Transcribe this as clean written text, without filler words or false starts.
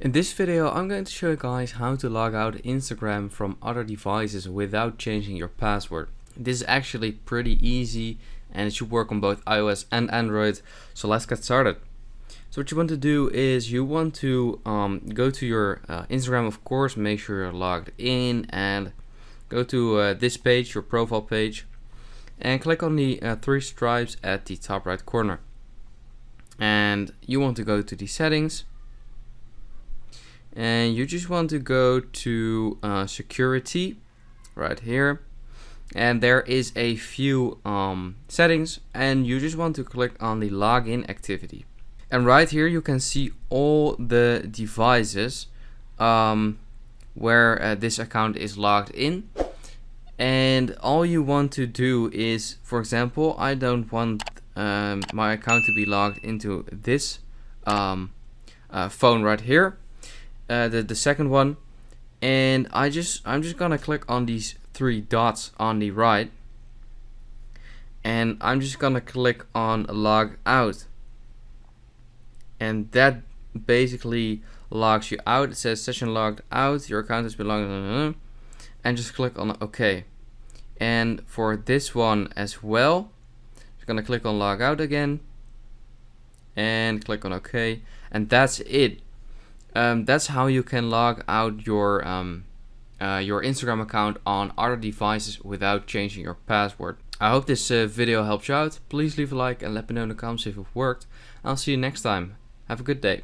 In this video, I'm going to show you guys how to log out Instagram from other devices without changing your password. This is actually pretty easy and it should work on both iOS and Android. So let's get started. So what you want to do is you want to go to your Instagram, of course, make sure you're logged in and go to this page, your profile page, and click on the three stripes at the top right corner. And you want to go to the settings. And you just want to go to security right here, and there is a few settings, and you just want to click on the login activity. And right here you can see all the devices where this account is logged in, and all you want to do is, for example, I don't want my account to be logged into this phone right here. The second one, and I'm just gonna click on these three dots on the right, and I'm just gonna click on log out, and that basically logs you out. It says session logged out, your account has been logged in, and just click on OK. And for this one as well, just gonna click on log out again and click on OK, and that's it. That's how you can log out your Instagram account on other devices without changing your password. I hope this video helped you out. Please leave a like and let me know in the comments if it worked. I'll see you next time. Have a good day.